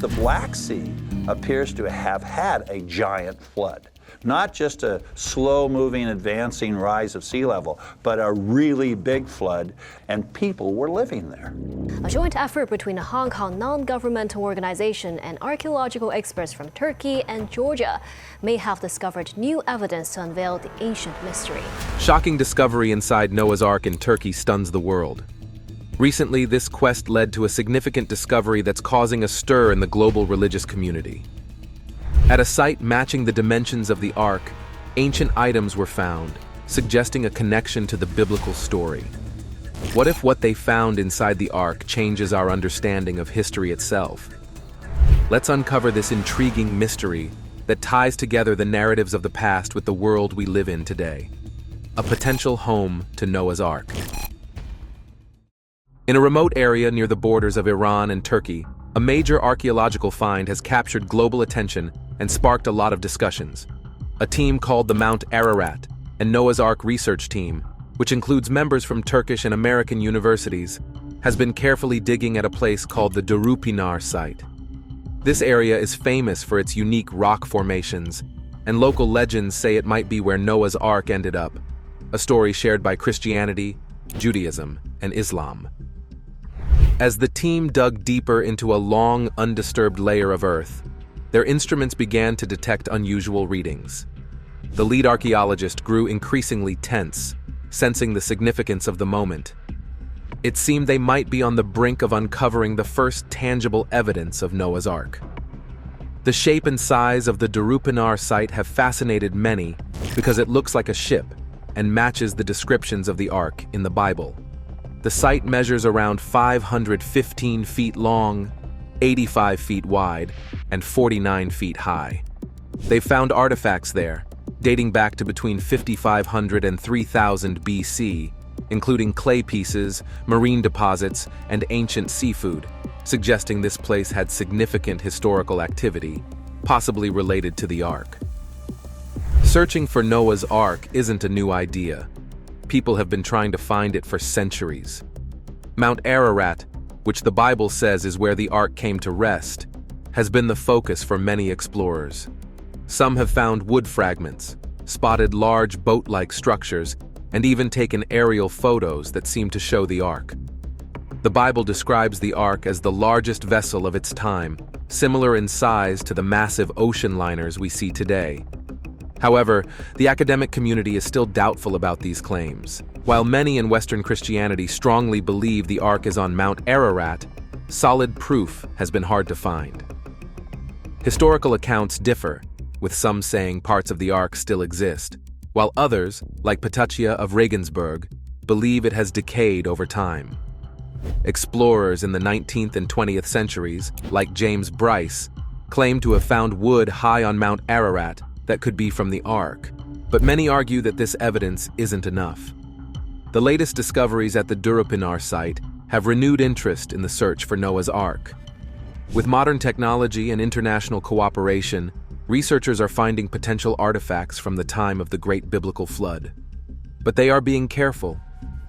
the Black Sea appears to have had a giant flood. Not just a slow-moving, advancing rise of sea level, but a really big flood, and people were living there. A joint effort between a Hong Kong non-governmental organization and archaeological experts from Turkey and Georgia may have discovered new evidence to unveil the ancient mystery. Shocking discovery inside Noah's Ark in Turkey stuns the world. Recently, this quest led to a significant discovery that's causing a stir in the global religious community. At a site matching the dimensions of the Ark, ancient items were found, suggesting a connection to the biblical story. What if what they found inside the Ark changes our understanding of history itself? Let's uncover this intriguing mystery that ties together the narratives of the past with the world we live in today. A potential home to Noah's Ark. In a remote area near the borders of Iran and Turkey, a major archaeological find has captured global attention and sparked a lot of discussions. A team called the Mount Ararat and Noah's Ark research team, which includes members from Turkish and American universities, has been carefully digging at a place called the Durupinar site. This area is famous for its unique rock formations, and local legends say it might be where Noah's Ark ended up, a story shared by Christianity, Judaism, and Islam. As the team dug deeper into a long, undisturbed layer of earth, their instruments began to detect unusual readings. The lead archaeologist grew increasingly tense, sensing the significance of the moment. It seemed they might be on the brink of uncovering the first tangible evidence of Noah's Ark. The shape and size of the Durupinar site have fascinated many because it looks like a ship and matches the descriptions of the Ark in the Bible. The site measures around 515 feet long, 85 feet wide, and 49 feet high. They've found artifacts there, dating back to between 5,500 and 3,000 BC, including clay pieces, marine deposits, and ancient seafood, suggesting this place had significant historical activity, possibly related to the Ark. Searching for Noah's Ark isn't a new idea. People have been trying to find it for centuries. Mount Ararat, which the Bible says is where the Ark came to rest, has been the focus for many explorers. Some have found wood fragments, spotted large boat-like structures, and even taken aerial photos that seem to show the Ark. The Bible describes the Ark as the largest vessel of its time, similar in size to the massive ocean liners we see today. However, the academic community is still doubtful about these claims. While many in Western Christianity strongly believe the Ark is on Mount Ararat, solid proof has been hard to find. Historical accounts differ, with some saying parts of the Ark still exist, while others, like Ptachia of Regensburg, believe it has decayed over time. Explorers in the 19th and 20th centuries, like James Bryce, claim to have found wood high on Mount Ararat that could be from the Ark, but many argue that this evidence isn't enough. The latest discoveries at the Durupinar site have renewed interest in the search for Noah's Ark. With modern technology and international cooperation, researchers are finding potential artifacts from the time of the Great Biblical Flood. But they are being careful,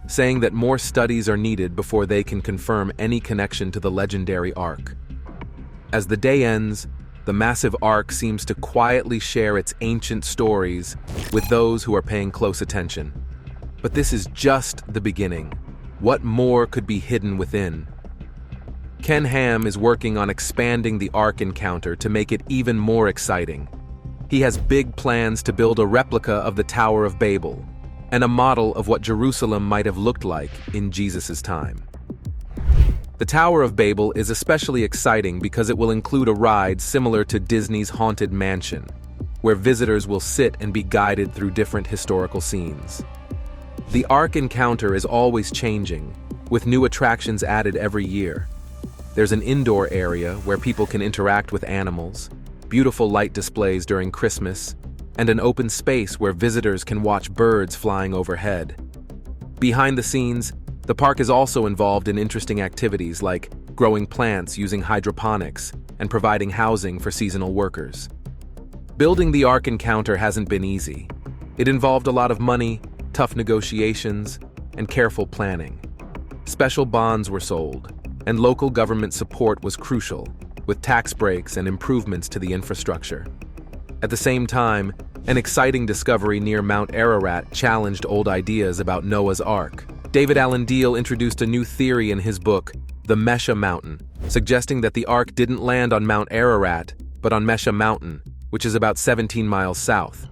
saying that more studies are needed before they can confirm any connection to the legendary Ark. As the day ends, the massive Ark seems to quietly share its ancient stories with those who are paying close attention. But this is just the beginning. What more could be hidden within? Ken Ham is working on expanding the Ark Encounter to make it even more exciting. He has big plans to build a replica of the Tower of Babel and a model of what Jerusalem might have looked like in Jesus' time. The Tower of Babel is especially exciting because it will include a ride similar to Disney's Haunted Mansion, where visitors will sit and be guided through different historical scenes. The Ark Encounter is always changing, with new attractions added every year. There's an indoor area where people can interact with animals, beautiful light displays during Christmas, and an open space where visitors can watch birds flying overhead. Behind the scenes, the park is also involved in interesting activities like growing plants using hydroponics and providing housing for seasonal workers. Building the Ark Encounter hasn't been easy. It involved a lot of money, tough negotiations, and careful planning. Special bonds were sold, and local government support was crucial, with tax breaks and improvements to the infrastructure. At the same time, an exciting discovery near Mount Ararat challenged old ideas about Noah's Ark. David Allen Deal introduced a new theory in his book, The Mesha Mountain, suggesting that the Ark didn't land on Mount Ararat, but on Mesha Mountain, which is about 17 miles south.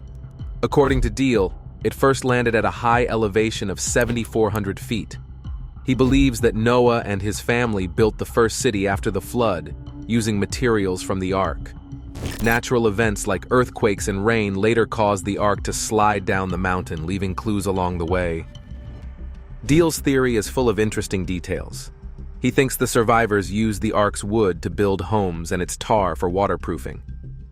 According to Deal, it first landed at a high elevation of 7,400 feet. He believes that Noah and his family built the first city after the flood, using materials from the Ark. Natural events like earthquakes and rain later caused the Ark to slide down the mountain, leaving clues along the way. Deal's theory is full of interesting details. He thinks the survivors used the Ark's wood to build homes and its tar for waterproofing.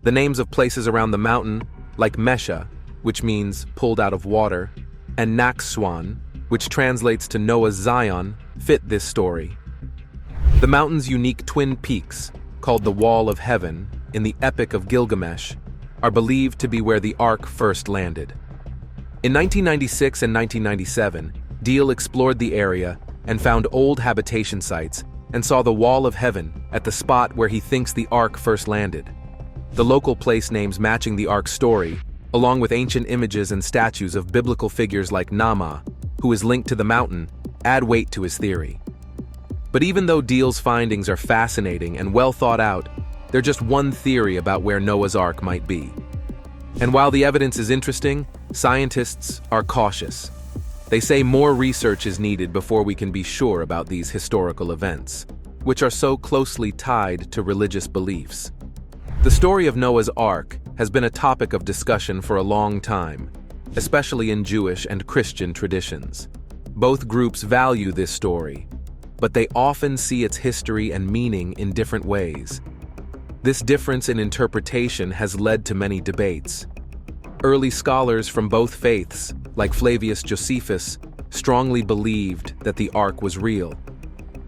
The names of places around the mountain, like Mesha, which means pulled out of water, and Naxxuan, which translates to Noah's Zion, fit this story. The mountain's unique twin peaks, called the Wall of Heaven, in the Epic of Gilgamesh, are believed to be where the Ark first landed. In 1996 and 1997, Deal explored the area and found old habitation sites and saw the Wall of Heaven at the spot where he thinks the Ark first landed. The local place names matching the Ark's story, along with ancient images and statues of biblical figures like Nama, who is linked to the mountain, add weight to his theory. But even though Deal's findings are fascinating and well thought out, they're just one theory about where Noah's Ark might be. And while the evidence is interesting, scientists are cautious. They say more research is needed before we can be sure about these historical events, which are so closely tied to religious beliefs. The story of Noah's Ark has been a topic of discussion for a long time, especially in Jewish and Christian traditions. Both groups value this story, but they often see its history and meaning in different ways. This difference in interpretation has led to many debates. Early scholars from both faiths, like Flavius Josephus, strongly believed that the Ark was real.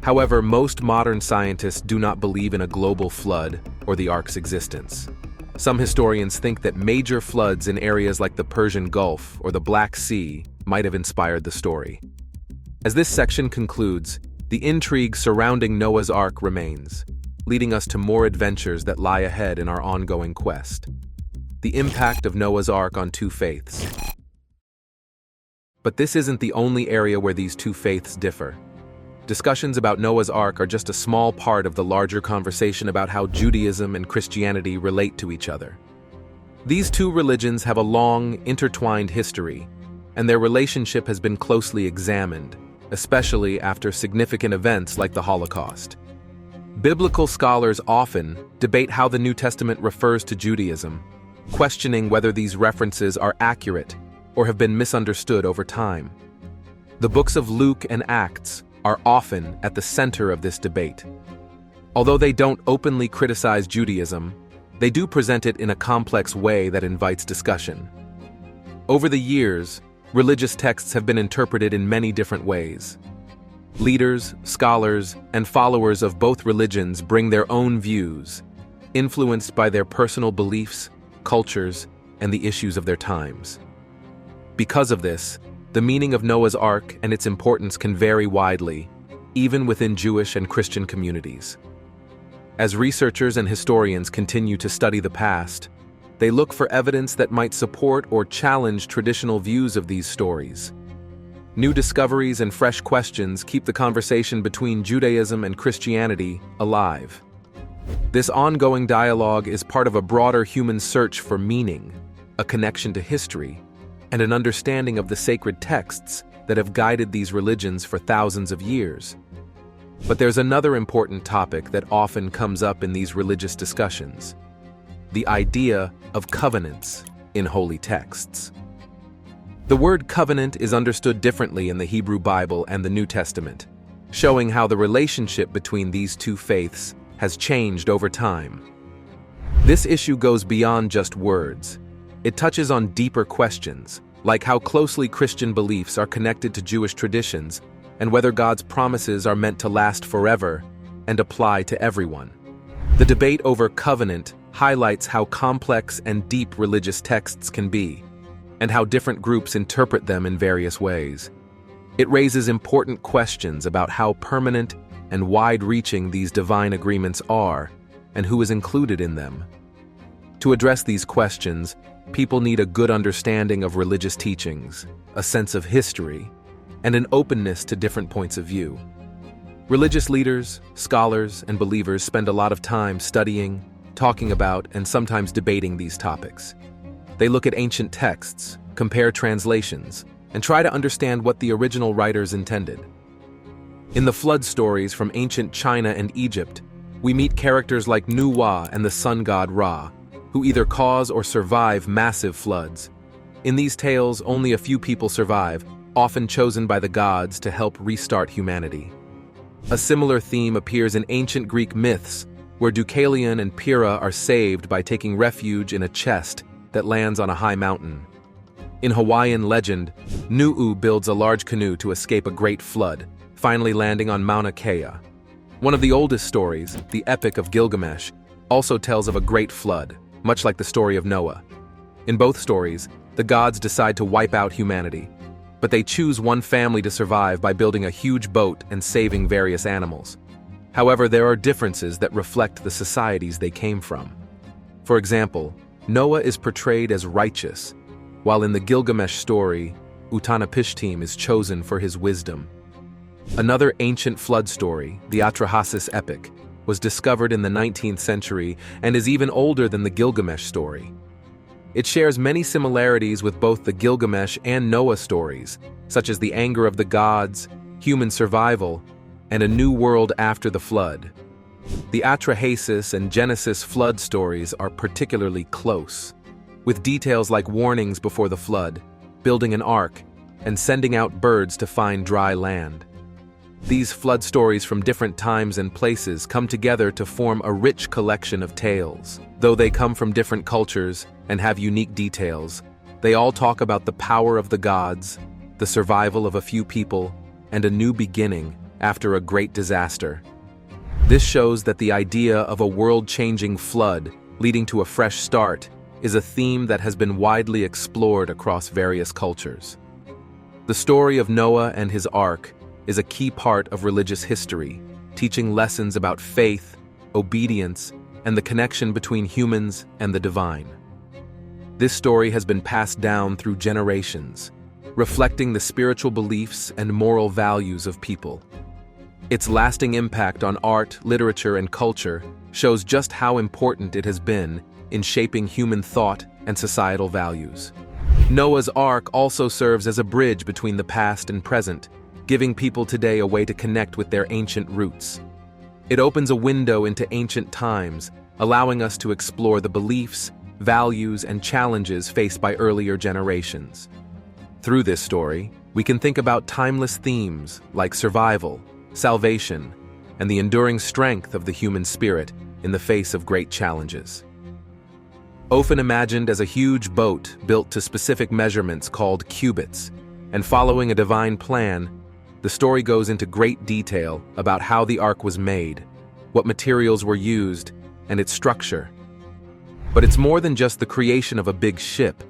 However, most modern scientists do not believe in a global flood or the Ark's existence. Some historians think that major floods in areas like the Persian Gulf or the Black Sea might have inspired the story. As this section concludes, the intrigue surrounding Noah's Ark remains, leading us to more adventures that lie ahead in our ongoing quest. The impact of Noah's Ark on two faiths. But this isn't the only area where these two faiths differ. Discussions about Noah's Ark are just a small part of the larger conversation about how Judaism and Christianity relate to each other. These two religions have a long, intertwined history, and their relationship has been closely examined, especially after significant events like the Holocaust. Biblical scholars often debate how the New Testament refers to Judaism, questioning whether these references are accurate or have been misunderstood over time. The books of Luke and Acts are often at the center of this debate. Although they don't openly criticize Judaism, they do present it in a complex way that invites discussion. Over the years, religious texts have been interpreted in many different ways. Leaders, scholars, and followers of both religions bring their own views, influenced by their personal beliefs, cultures, and the issues of their times. Because of this, the meaning of Noah's Ark and its importance can vary widely, even within Jewish and Christian communities. As researchers and historians continue to study the past, they look for evidence that might support or challenge traditional views of these stories. New discoveries and fresh questions keep the conversation between Judaism and Christianity alive. This ongoing dialogue is part of a broader human search for meaning, a connection to history, and an understanding of the sacred texts that have guided these religions for thousands of years. But there's another important topic that often comes up in these religious discussions: the idea of covenants in holy texts. The word covenant is understood differently in the Hebrew Bible and the New Testament, showing how the relationship between these two faiths has changed over time. This issue goes beyond just words. It touches on deeper questions, like how closely Christian beliefs are connected to Jewish traditions and whether God's promises are meant to last forever and apply to everyone. The debate over covenant highlights how complex and deep religious texts can be, and how different groups interpret them in various ways. It raises important questions about how permanent and wide-reaching these divine agreements are, and who is included in them? To address these questions, people need a good understanding of religious teachings, a sense of history, and an openness to different points of view. Religious leaders, scholars, and believers spend a lot of time studying, talking about, and sometimes debating these topics. They look at ancient texts, compare translations, and try to understand what the original writers intended. In the flood stories from ancient China and Egypt, we meet characters like Nuwa and the sun god Ra, who either cause or survive massive floods. In these tales, only a few people survive, often chosen by the gods to help restart humanity. A similar theme appears in ancient Greek myths, where Deucalion and Pyrrha are saved by taking refuge in a chest that lands on a high mountain. In Hawaiian legend, Nu'u builds a large canoe to escape a great flood, finally landing on Mauna Kea. One of the oldest stories, the Epic of Gilgamesh, also tells of a great flood, much like the story of Noah. In both stories, the gods decide to wipe out humanity, but they choose one family to survive by building a huge boat and saving various animals. However, there are differences that reflect the societies they came from. For example, Noah is portrayed as righteous, while in the Gilgamesh story, Utanapishtim is chosen for his wisdom. Another ancient flood story, the Atrahasis epic, was discovered in the 19th century and is even older than the Gilgamesh story. It shares many similarities with both the Gilgamesh and Noah stories, such as the anger of the gods, human survival, and a new world after the flood. The Atrahasis and Genesis flood stories are particularly close, with details like warnings before the flood, building an ark, and sending out birds to find dry land. These flood stories from different times and places come together to form a rich collection of tales. Though they come from different cultures and have unique details, they all talk about the power of the gods, the survival of a few people, and a new beginning after a great disaster. This shows that the idea of a world-changing flood leading to a fresh start is a theme that has been widely explored across various cultures. The story of Noah and his ark is a key part of religious history, teaching lessons about faith, obedience, and the connection between humans and the divine. This story has been passed down through generations, reflecting the spiritual beliefs and moral values of people. Its lasting impact on art, literature, and culture shows just how important it has been in shaping human thought and societal values. Noah's Ark also serves as a bridge between the past and present, giving people today a way to connect with their ancient roots. It opens a window into ancient times, allowing us to explore the beliefs, values, and challenges faced by earlier generations. Through this story, we can think about timeless themes like survival, salvation, and the enduring strength of the human spirit in the face of great challenges. Often imagined as a huge boat built to specific measurements called cubits, and following a divine plan, the story goes into great detail about how the ark was made, what materials were used, and its structure. But it's more than just the creation of a big ship.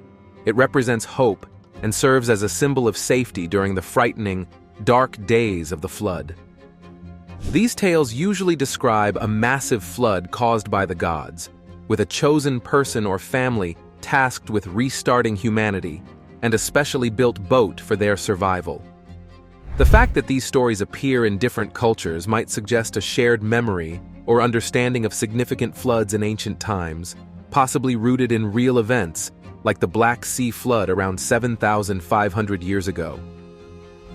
It represents hope and serves as a symbol of safety during the frightening, dark days of the flood. These tales usually describe a massive flood caused by the gods, with a chosen person or family tasked with restarting humanity and a specially built boat for their survival. The fact that these stories appear in different cultures might suggest a shared memory or understanding of significant floods in ancient times, possibly rooted in real events like the Black Sea flood around 7,500 years ago.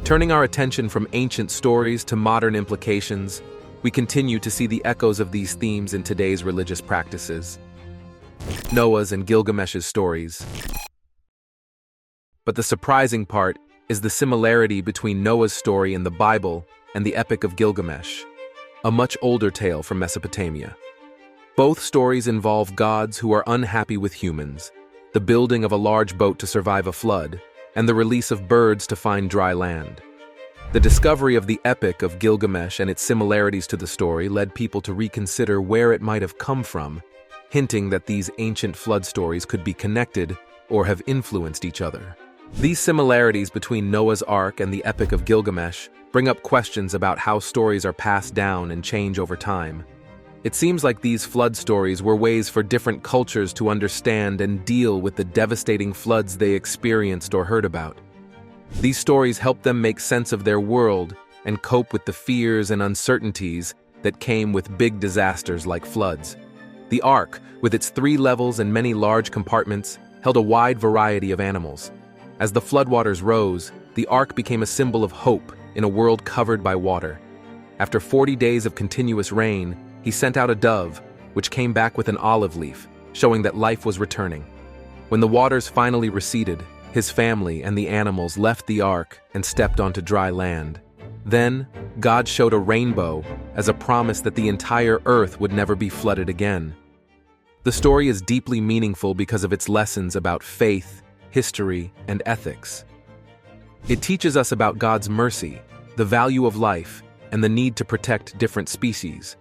Turning our attention from ancient stories to modern implications, we continue to see the echoes of these themes in today's religious practices. Noah's and Gilgamesh's stories. But the surprising part is the similarity between Noah's story in the Bible and the Epic of Gilgamesh, a much older tale from Mesopotamia. Both stories involve gods who are unhappy with humans, the building of a large boat to survive a flood, and the release of birds to find dry land. The discovery of the Epic of Gilgamesh and its similarities to the story led people to reconsider where it might have come from, hinting that these ancient flood stories could be connected or have influenced each other. These similarities between Noah's Ark and the Epic of Gilgamesh bring up questions about how stories are passed down and change over time. It seems like these flood stories were ways for different cultures to understand and deal with the devastating floods they experienced or heard about. These stories helped them make sense of their world and cope with the fears and uncertainties that came with big disasters like floods. The Ark, with its 3 levels and many large compartments, held a wide variety of animals. As the floodwaters rose, the Ark became a symbol of hope in a world covered by water. After 40 days of continuous rain, he sent out a dove, which came back with an olive leaf, showing that life was returning. When the waters finally receded, his family and the animals left the Ark and stepped onto dry land. Then, God showed a rainbow as a promise that the entire earth would never be flooded again. The story is deeply meaningful because of its lessons about faith, history, and ethics. It teaches us about God's mercy, the value of life, and the need to protect different species.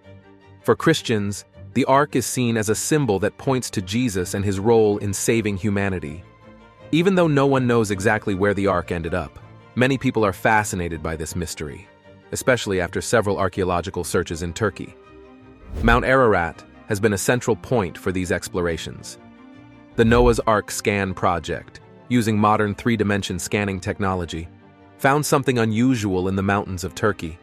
For Christians, the Ark is seen as a symbol that points to Jesus and his role in saving humanity. Even though no one knows exactly where the Ark ended up, many people are fascinated by this mystery, especially after several archaeological searches in Turkey. Mount Ararat has been a central point for these explorations. The Noah's Ark Scan project, using modern 3-dimension scanning technology, found something unusual in the mountains of Turkey.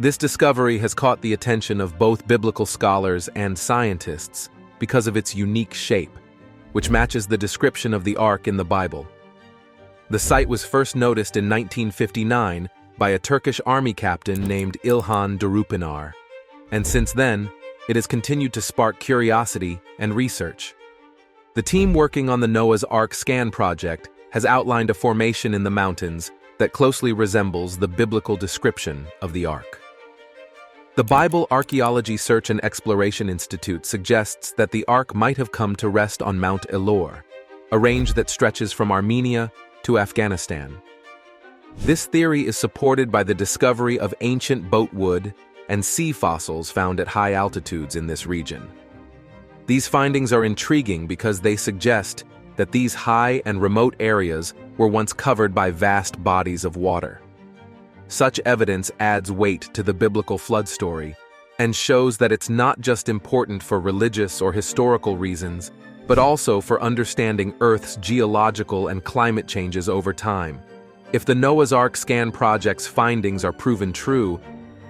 This discovery has caught the attention of both biblical scholars and scientists because of its unique shape, which matches the description of the Ark in the Bible. The site was first noticed in 1959 by a Turkish army captain named İlhan Durupinar, and since then, it has continued to spark curiosity and research. The team working on the Noah's Ark Scan project has outlined a formation in the mountains that closely resembles the biblical description of the Ark. The Bible Archaeology Search and Exploration Institute suggests that the Ark might have come to rest on Mount Elor, a range that stretches from Armenia to Afghanistan. This theory is supported by the discovery of ancient boatwood and sea fossils found at high altitudes in this region. These findings are intriguing because they suggest that these high and remote areas were once covered by vast bodies of water. Such evidence adds weight to the biblical flood story and shows that it's not just important for religious or historical reasons, but also for understanding Earth's geological and climate changes over time. If the Noah's Ark Scan project's findings are proven true,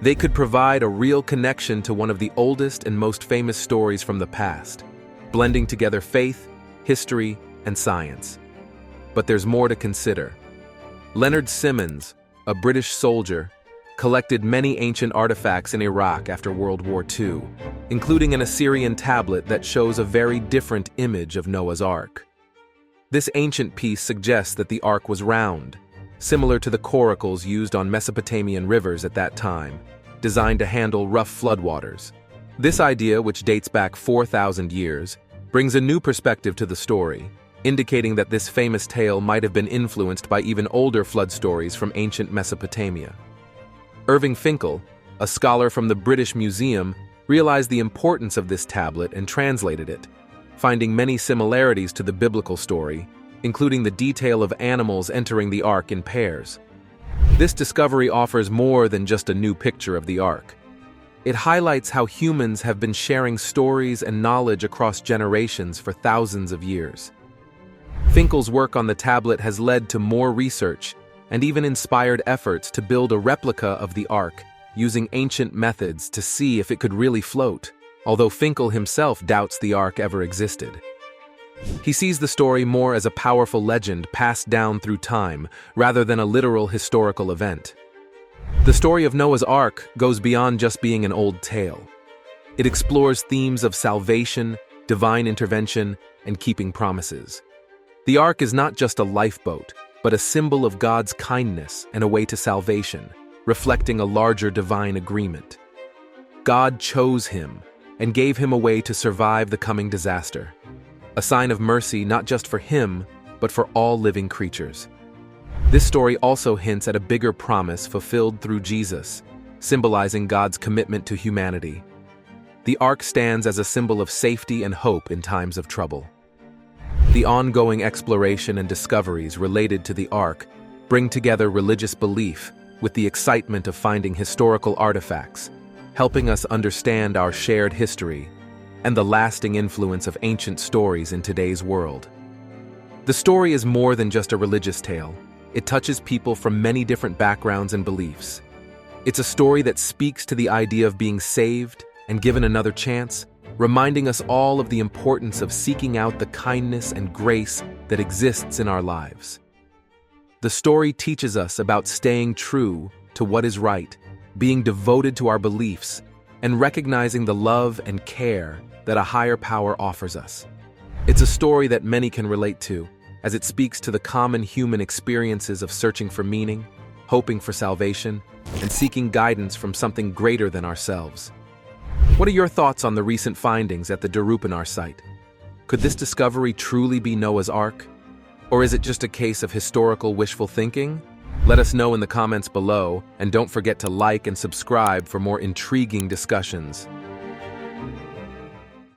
they could provide a real connection to one of the oldest and most famous stories from the past, blending together faith, history, and science. But there's more to consider. Leonard Simmons, a British soldier, collected many ancient artifacts in Iraq after World War II, including an Assyrian tablet that shows a very different image of Noah's Ark. This ancient piece suggests that the Ark was round, similar to the coracles used on Mesopotamian rivers at that time, designed to handle rough floodwaters. This idea, which dates back 4,000 years, brings a new perspective to the story, indicating that this famous tale might have been influenced by even older flood stories from ancient Mesopotamia. Irving Finkel, a scholar from the British Museum, realized the importance of this tablet and translated it, finding many similarities to the biblical story, including the detail of animals entering the Ark in pairs. This discovery offers more than just a new picture of the Ark. It highlights how humans have been sharing stories and knowledge across generations for thousands of years. Finkel's work on the tablet has led to more research and even inspired efforts to build a replica of the Ark using ancient methods to see if it could really float, although Finkel himself doubts the Ark ever existed. He sees the story more as a powerful legend passed down through time rather than a literal historical event. The story of Noah's Ark goes beyond just being an old tale. It explores themes of salvation, divine intervention, and keeping promises. The Ark is not just a lifeboat, but a symbol of God's kindness and a way to salvation, reflecting a larger divine agreement. God chose him and gave him a way to survive the coming disaster, a sign of mercy not just for him, but for all living creatures. This story also hints at a bigger promise fulfilled through Jesus, symbolizing God's commitment to humanity. The Ark stands as a symbol of safety and hope in times of trouble. The ongoing exploration and discoveries related to the Ark bring together religious belief with the excitement of finding historical artifacts, helping us understand our shared history and the lasting influence of ancient stories in today's world. The story is more than just a religious tale. It touches people from many different backgrounds and beliefs. It's a story that speaks to the idea of being saved and given another chance, reminding us all of the importance of seeking out the kindness and grace that exists in our lives. The story teaches us about staying true to what is right, being devoted to our beliefs, and recognizing the love and care that a higher power offers us. It's a story that many can relate to, as it speaks to the common human experiences of searching for meaning, hoping for salvation, and seeking guidance from something greater than ourselves. What are your thoughts on the recent findings at the Durupinar site? Could this discovery truly be Noah's Ark? Or is it just a case of historical wishful thinking? Let us know in the comments below, and don't forget to like and subscribe for more intriguing discussions.